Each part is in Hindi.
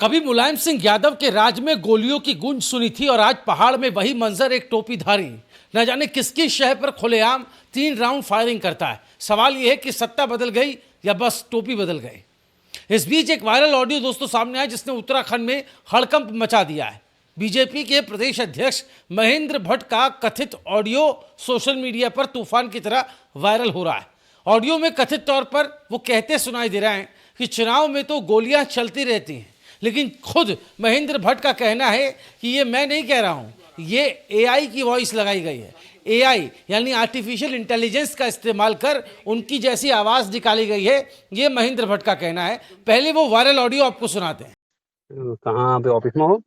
कभी मुलायम सिंह यादव के राज में गोलियों की गूंज सुनी थी और आज पहाड़ में वही मंजर एक टोपीधारी न जाने किसकी शह पर खुलेआम 3 राउंड फायरिंग करता है। सवाल यह है कि सत्ता बदल गई या बस टोपी बदल गई। इस बीच एक वायरल ऑडियो दोस्तों सामने आया जिसने उत्तराखंड में हड़कंप मचा दिया है। बीजेपी के प्रदेश अध्यक्ष महेंद्र भट्ट का कथित ऑडियो सोशल मीडिया पर तूफान की तरह वायरल हो रहा है। ऑडियो में कथित तौर पर वो कहते सुनाई दे रहे हैं कि चुनाव में तो गोलियां चलती रहती हैं, लेकिन खुद महेंद्र भट्ट का कहना है कि ये मैं नहीं कह रहा हूँ, ये एआई की वॉइस लगाई गई है। एआई यानी आर्टिफिशियल इंटेलिजेंस का इस्तेमाल कर उनकी जैसी आवाज़ निकाली गई है, ये महेंद्र भट्ट का कहना है। पहले वो वायरल ऑडियो आपको सुनाते हैं। कहाँ पे ऑफिस में हो?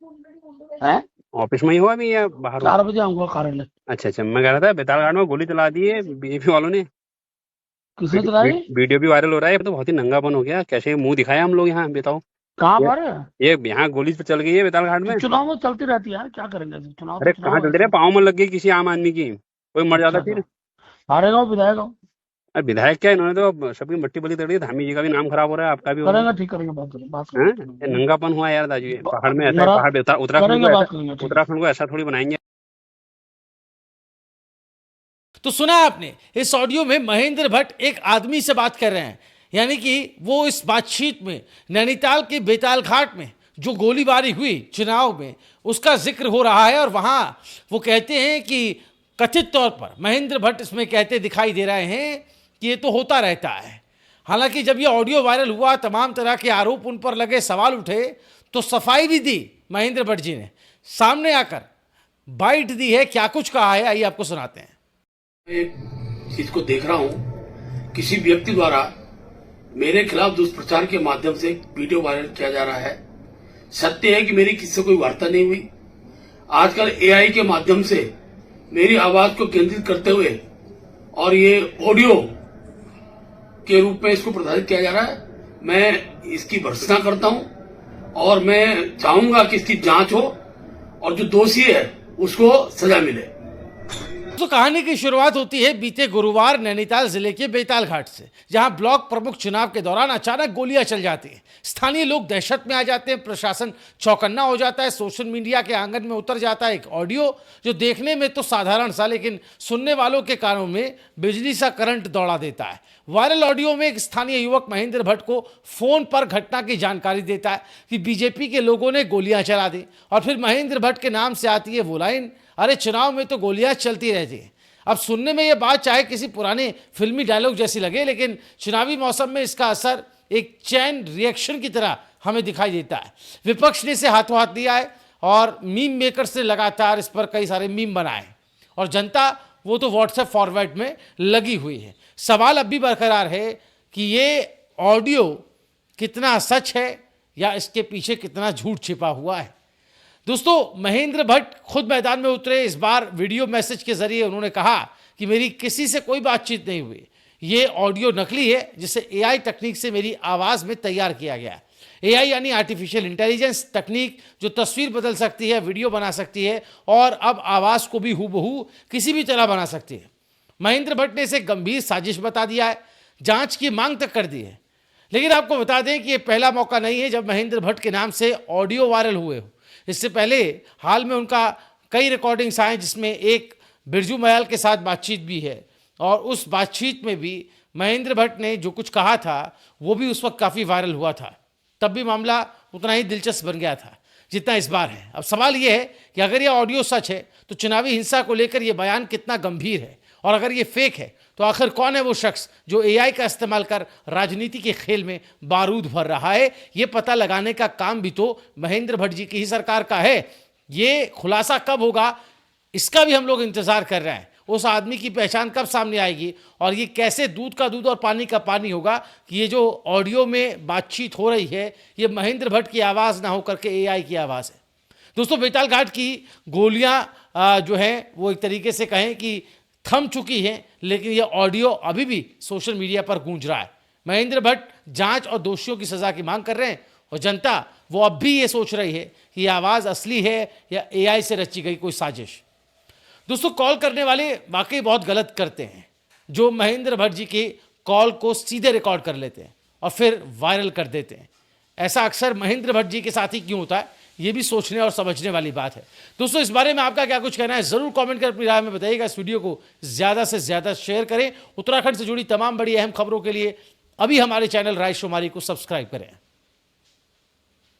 है ऑफिस में ही हो अभी या बाहर हो? 4 बजे आऊंगा कार्यालय। अच्छा, मैं कह रहा था बेतालघाट में गोली चला दी है बीजेपी वालों ने। किसने चलाई? वीडियो भी वायरल हो रहा है। तो बहुत ही नंगापन हो गया। कैसे मुंह दिखाया हम लोग यहाँ, बताओ। कहाँ ये- पर है? ये यहाँ गोली तो चल गई है बेतालघाट में। चुनाव में चलती रहती है यार, क्या करेंगे चुनाव? अरे कहाँ चलते रहे, पाँव में लग गई किसी आम आदमी की, कोई मर जाता फिर। हारेगा विधायक अरे विधायक क्या, इन्होंने तो अब सबकी मट्टी बली तड़ी है। धामी जी का भी नाम खराब हो रहा है, आपका भी हो रहा करेंगे, ठीक करेंगे, बात है। करेंगे। ये नंगापन हुआ यार दाजू। ये पहाड़ में ऐसा है, नाराज- पहाड़ उत्तराखंड करेंगे, बात करेंगे, ठीक है। उत्तराखंड को ऐसा थोड़ी बनाएंगे। तो सुना आपने, इस ऑडियो में महेंद्र भट्ट एक आदमी से बात कर रहे हैं, यानी कि वो इस बातचीत में नैनीताल के बेतालघाट में जो गोलीबारी हुई चुनाव में उसका जिक्र हो रहा है। और वहां वो कहते हैं कि कथित तौर पर महेंद्र भट्ट इसमें कहते दिखाई दे रहे हैं कि ये तो होता रहता है। हालांकि जब ये ऑडियो वायरल हुआ, तमाम तरह के आरोप उन पर लगे, सवाल उठे, तो सफाई भी दी महेंद्र भट्ट जी ने, सामने आकर बाइट दी है। क्या कुछ कहा है, आइए आपको सुनाते हैं। एक चीज को देख रहा हूं, किसी व्यक्ति द्वारा मेरे खिलाफ दुष्प्रचार के माध्यम से वीडियो वायरल किया जा रहा है। सत्य है कि मेरी किसी से कोई वार्ता नहीं हुई। आजकल एआई के माध्यम से मेरी आवाज को केंद्रित करते हुए और ये ऑडियो के रूप में इसको प्रदर्शित किया जा रहा है। मैं इसकी भर्त्सना करता हूं और मैं चाहूंगा कि इसकी जांच हो और जो दोषी है उसको सजा मिले। तो कहानी की शुरुआत होती है बीते गुरुवार नैनीताल जिले के बेतालघाट से, जहां ब्लॉक प्रमुख चुनाव के दौरान अचानक गोलियां चल जाती हैं। स्थानीय लोग दहशत में आ जाते हैं, प्रशासन चौकन्ना हो जाता है। सोशल मीडिया के आंगन में उतर जाता है एक ऑडियो जो देखने में तो साधारण सा, लेकिन सुनने वालों के कानों में बिजली सा करंट दौड़ा देता है। वायरल ऑडियो में एक स्थानीय युवक महेंद्र भट्ट को फोन पर घटना की जानकारी देता है कि बीजेपी के लोगों ने गोलियां चला दी, और फिर महेंद्र भट्ट के नाम से आती है वो लाइन, अरे चुनाव में तो गोलियां चलती रहती हैं। अब सुनने में ये बात चाहे किसी पुराने फिल्मी डायलॉग जैसी लगे, लेकिन चुनावी मौसम में इसका असर एक चैन रिएक्शन की तरह हमें दिखाई देता है। विपक्ष ने इसे हाथों हाथ लिया है और मीम मेकर्स ने लगातार इस पर कई सारे मीम बनाए, और जनता वो तो व्हाट्सएप फॉरवर्ड में लगी हुई है। सवाल अब भी बरकरार है कि ये ऑडियो कितना सच है या इसके पीछे कितना झूठ छिपा हुआ है। दोस्तों, महेंद्र भट्ट खुद मैदान में उतरे। इस बार वीडियो मैसेज के जरिए उन्होंने कहा कि मेरी किसी से कोई बातचीत नहीं हुई, ये ऑडियो नकली है जिसे एआई तकनीक से मेरी आवाज़ में तैयार किया गया है। एआई यानी आर्टिफिशियल इंटेलिजेंस तकनीक, जो तस्वीर बदल सकती है, वीडियो बना सकती है और अब आवाज़ को भी हूबहू किसी भी तरह बना सकती है। महेंद्र भट्ट ने इसे गंभीर साजिश बता दिया है, जांच की मांग तक कर दी है। लेकिन आपको बता दें कि ये पहला मौका नहीं है जब महेंद्र भट्ट के नाम से ऑडियो वायरल हुए हो। इससे पहले हाल में उनका कई रिकॉर्डिंग्स आए जिसमें एक बिरजू मयाल के साथ बातचीत भी है, और उस बातचीत में भी महेंद्र भट्ट ने जो कुछ कहा था वो भी उस वक्त काफ़ी वायरल हुआ था। तब भी मामला उतना ही दिलचस्प बन गया था जितना इस बार है। अब सवाल ये है कि अगर ये ऑडियो सच है तो चुनावी हिंसा को लेकर ये बयान कितना गंभीर है, और अगर ये फेक है तो आखिर कौन है वो शख्स जो एआई का इस्तेमाल कर राजनीति के खेल में बारूद भर रहा है। ये पता लगाने का काम भी तो महेंद्र भट्ट जी की ही सरकार का है। ये खुलासा कब होगा इसका भी हम लोग इंतजार कर रहे हैं। उस आदमी की पहचान कब सामने आएगी और ये कैसे दूध का दूध और पानी का पानी होगा कि ये जो ऑडियो में बातचीत हो रही है ये महेंद्र भट्ट की आवाज़ ना होकर के एआई की आवाज़ है। दोस्तों, बेतालघाट की गोलियां जो हैं वो एक तरीके से कहें कि थम चुकी हैं, लेकिन ये ऑडियो अभी भी सोशल मीडिया पर गूंज रहा है। महेंद्र भट्ट जांच और दोषियों की सज़ा की मांग कर रहे हैं, और जनता वो अब भी ये सोच रही है कि ये आवाज़ असली है या एआई से रची गई कोई साजिश। दोस्तों, कॉल करने वाले वाकई बहुत गलत करते हैं, जो महेंद्र भट्ट जी की कॉल को सीधे रिकॉर्ड कर लेते हैं और फिर वायरल कर देते हैं। ऐसा अक्सर महेंद्र भट्ट जी के साथ ही क्यों होता है, ये भी सोचने और समझने वाली बात है। दोस्तों, इस बारे में आपका क्या कुछ कहना है, जरूर कमेंट कर अपनी राय में बताइएगा। इस वीडियो को ज्यादा से ज्यादा शेयर करें। उत्तराखंड से जुड़ी तमाम बड़ी अहम खबरों के लिए अभी हमारे चैनल राइस शोमारी को सब्सक्राइब करें।